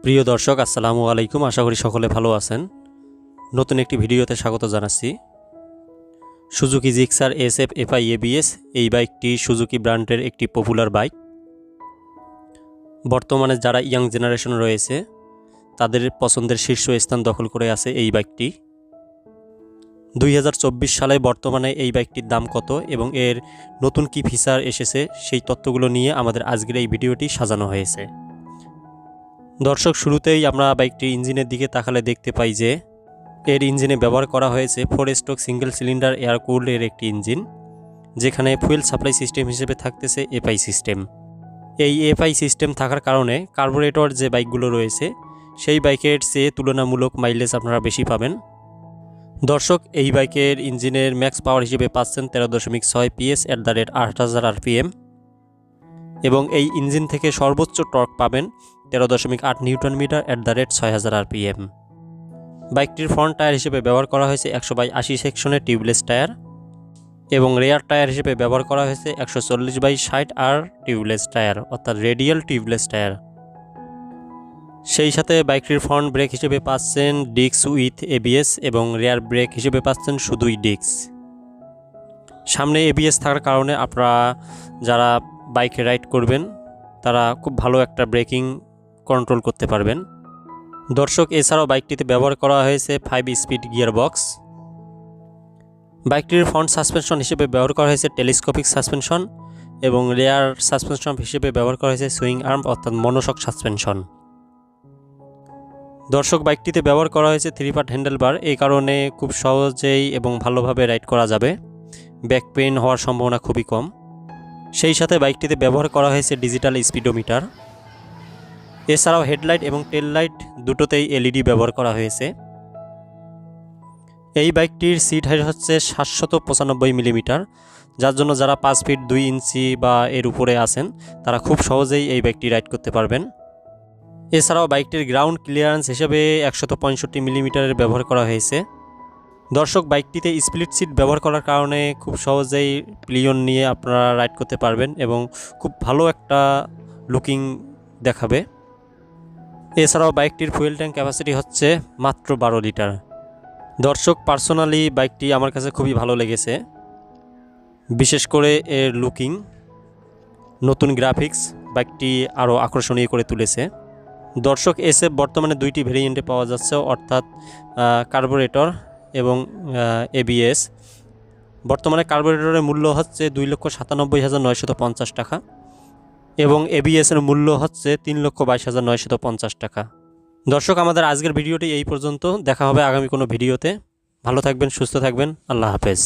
প্রিয় দর্শক আসসালামু আলাইকুম। আশা করি সকলে ভালো আছেন। নতুন একটি ভিডিওতে স্বাগত জানাচ্ছি। Suzuki Gixxer SF FI ABS এই বাইকটি সুজুকি ব্র্যান্ডের একটি পপুলার বাইক। বর্তমানে যারা ইয়াং জেনারেশন রয়েছে তাদের পছন্দের শীর্ষ স্থান দখল করে আছে এই বাইকটি। 2024 সালে বর্তমানে এই বাইকটির দাম কত এবং এর নতুন কি ফিচার এসেছে সেই তথ্যগুলো নিয়ে আমাদের আজকের এই ভিডিওটি সাজানো হয়েছে। দর্শক, শুরুতেই আমরা বাইকটির ইঞ্জিনের দিকে তাকালে দেখতে পাই যে এর ইঞ্জিনে ব্যবহার করা হয়েছে 4 stroke single cylinder air cooled এর একটি ইঞ্জিন, যেখানে ফুয়েল সাপ্লাই সিস্টেম হিসেবে থাকতেছে FI সিস্টেম। এই FI সিস্টেম থাকার কারণে কার্বোরেটর যে বাইকগুলো রয়েছে সেই বাইকের চেয়ে তুলনামূলক মাইলেজ আপনারা বেশি পাবেন। দর্শক, এই বাইকের ইঞ্জিনের ম্যাক্স পাওয়ার হিসেবে পাচ্ছেন 13.6 PS @8000 RPM এবং এই ইঞ্জিন থেকে সর্বোচ্চ টর্ক পাবেন 13.8 নিউটন মিটার @6000 RPM। বাইকটির ফ্রন্ট টায়ার হিসেবে ব্যবহার করা হয়েছে 100/80 সেকশনের টিউবলেস টায়ার এবং রেয়ার টায়ার হিসেবে ব্যবহার করা হয়েছে 140/60 আর টিউবলেস টায়ার, অর্থাৎ রেডিয়াল টিউবলেস টায়ার। সেই সাথে বাইকটির ফ্রন্ট ব্রেক হিসেবে পাচ্ছেন ডিস্ক উইথ ABS এবং রেয়ার ব্রেক হিসেবে পাচ্ছেন শুধুই ডিস্ক। সামনে ABS থাকার কারণে আপনারা যারা বাইকে রাইড করবেন তারা খুব ভালো একটা ব্রেকিং কন্ট্রোল করতে পারবেন। দর্শক, এছাড়াও বাইকটিতে ব্যবহার করা হয়েছে 5 স্পিড গিয়ার বক্স। বাইকটির ফ্রন্ট সাসপেনশন হিসেবে ব্যবহার করা হয়েছে টেলিস্কোপিক সাসপেনশন এবং রেয়ার সাসপেনশন হিসেবে ব্যবহার করা হয়েছে সুইং আর্ম অর্থাৎ মনোশক সাসপেনশন। দর্শক, বাইকটিতে ব্যবহার করা হয়েছে 3 পার্ট হ্যান্ডেলবার, এই কারণে খুব সহজেই এবং ভালোভাবে রাইড করা যাবে। ব্যাক পেইন হওয়ার সম্ভাবনা খুবই কম। সেই সাথে বাইকটিতে ব্যবহার করা হয়েছে ডিজিটাল স্পিডোমিটার। এছাড়াও হেডলাইট এবং টেল লাইট দুটোতেই LED ব্যবহার করা হয়েছে। এই বাইকটির সিট হাইট হচ্ছে 795 মিলিমিটার, যার জন্য যারা 5 ফিট 2 ইঞ্চি বা এর উপরে আছেন তারা খুব সহজেই এই বাইকটি রাইড করতে পারবেন। এছাড়াও বাইকটির গ্রাউন্ড ক্লিয়ারেন্স হিসেবে 165 মিলিমিটারের ব্যবহার করা হয়েছে। দর্শক, বাইকটিতে স্প্লিট সিট ব্যবহার করার কারণে খুব সহজেই পিলিয়ন নিয়ে আপনারা রাইড করতে পারবেন এবং খুব ভালো একটা লুকিং দেখাবে। এছাড়াও বাইকটির ফুয়েল ট্যাঙ্ক ক্যাপাসিটি হচ্ছে মাত্র 12 লিটার। দর্শক, পার্সোনালি বাইকটি আমার কাছে খুবই ভালো লেগেছে, বিশেষ করে এর লুকিং, নতুন গ্রাফিক্স বাইকটি আরও আকর্ষণীয় করে তুলেছে। দর্শক, SF বর্তমানে 2টি ভেরিয়েন্টে পাওয়া যাচ্ছে, অর্থাৎ কার্বোরেটর এবং ABS। বর্তমানে কার্বোরেটরের মূল্য হচ্ছে 2,97,950 টাকা এবং ABS এর মূল্য হচ্ছে 3,22,950 টাকা। দর্শক, আমাদের আজকের ভিডিওটি এই পর্যন্ত। দেখা হবে আগামী কোনো ভিডিওতে। ভালো থাকবেন, সুস্থ থাকবেন। আল্লাহ হাফেজ।